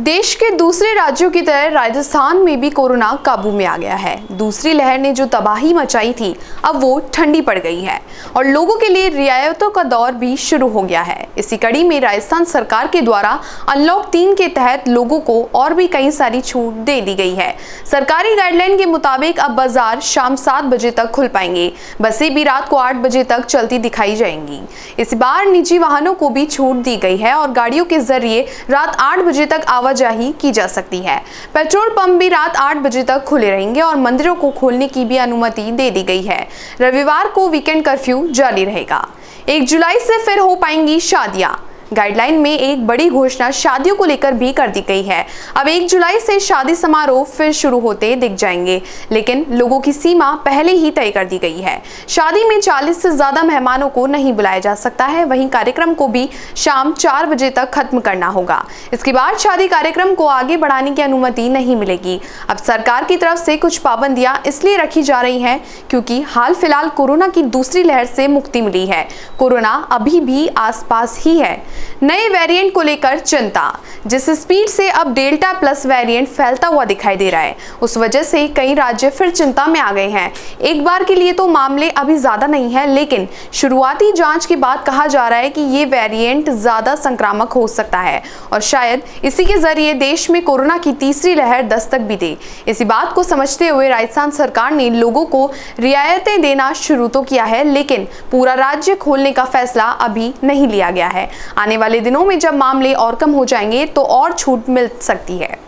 देश के दूसरे राज्यों की तरह राजस्थान में भी कोरोना काबू में आ गया है। दूसरी लहर ने जो तबाही मचाई थी, अब वो ठंडी पड़ गई है और लोगों के लिए रियायतों का दौर भी शुरू हो गया है। इसी कड़ी में राजस्थान सरकार के द्वारा अनलॉक 3 के तहत लोगों को और भी कई सारी छूट दे दी गई है। सरकारी गाइडलाइन के मुताबिक अब बाजार शाम 7 बजे तक खुल पाएंगे। बसें भी रात को 8 बजे तक चलती दिखाई जाएंगी। इस बार निजी वाहनों को भी छूट दी गई है और गाड़ियों के जरिए रात 8 बजे तक आवाजाही की जा सकती है। पेट्रोल पंप भी रात 8 बजे तक खुले रहेंगे और मंदिरों को खोलने की भी अनुमति दे दी गई है। रविवार को वीकेंड कर्फ्यू जारी रहेगा। 1 जुलाई से फिर हो पाएंगी शादियां। गाइडलाइन में एक बड़ी घोषणा शादियों को लेकर भी कर दी गई है। अब 1 जुलाई से शादी समारोह फिर शुरू होते दिख जाएंगे, लेकिन लोगों की सीमा पहले ही तय कर दी गई है। शादी में 40 से ज्यादा मेहमानों को नहीं बुलाया जा सकता है। वहीं कार्यक्रम को भी शाम 4 बजे तक खत्म करना होगा। इसके बाद शादी कार्यक्रम को आगे बढ़ाने की अनुमति नहीं मिलेगी। अब सरकार की तरफ से कुछ पाबंदियां इसलिए रखी जा रही हैं क्योंकि हाल फिलहाल कोरोना की दूसरी लहर से मुक्ति मिली है। कोरोना अभी भी आसपास ही है। नए वेरिएंट को लेकर चिंता। जिस स्पीड से अब डेल्टा प्लस वेरिएंट फैलता हुआ दिखाई दे रहा है, उस वजह से कई राज्य फिर चिंता में आ गए हैं। एक बार के लिए तो मामले अभी ज्यादा नहीं है, लेकिन शुरुआती जांच के बाद कहा जा रहा है कि ये वेरिएंट ज्यादा संक्रामक हो सकता है और शायद इसी के जरिए देश में कोरोना की तीसरी लहर दस्तक भी दे। इसी बात को समझते हुए राजस्थान सरकार ने लोगों को रियायतें देना शुरू तो किया है, लेकिन पूरा राज्य खोलने का फैसला अभी नहीं लिया गया है। आने वाले दिनों में जब मामले और कम हो जाएंगे तो और छूट मिल सकती है।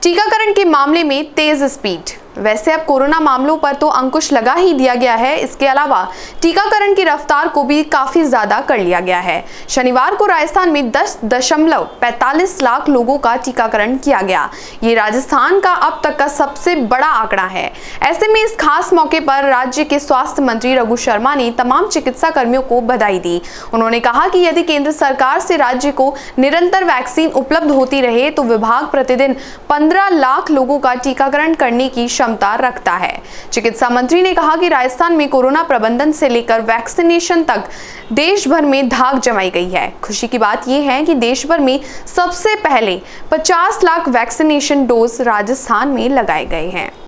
टीकाकरण के मामले में तेज स्पीड। वैसे अब कोरोना मामलों पर तो अंकुश लगा ही दिया गया है। इसके अलावा टीकाकरण की रफ्तार को भी काफी ज्यादा कर लिया गया है। शनिवार को राजस्थान में 10.45 लाख लोगों का टीकाकरण किया गया। ये राजस्थान का अब तक का सबसे बड़ा आंकड़ा है। ऐसे में इस खास मौके पर राज्य के स्वास्थ्य मंत्री रघु शर्मा ने तमाम चिकित्सा कर्मियों को बधाई दी। उन्होंने कहा कि यदि केंद्र सरकार से राज्य को निरंतर वैक्सीन उपलब्ध होती रहे तो विभाग प्रतिदिन 15 लाख लोगों का टीकाकरण करने की क्षमता रखता है। चिकित्सा मंत्री ने कहा कि राजस्थान में कोरोना प्रबंधन से लेकर वैक्सीनेशन तक देश भर में धाक जमाई गई है। खुशी की बात यह है कि देश भर में सबसे पहले 50 लाख वैक्सीनेशन डोज राजस्थान में लगाए गए हैं।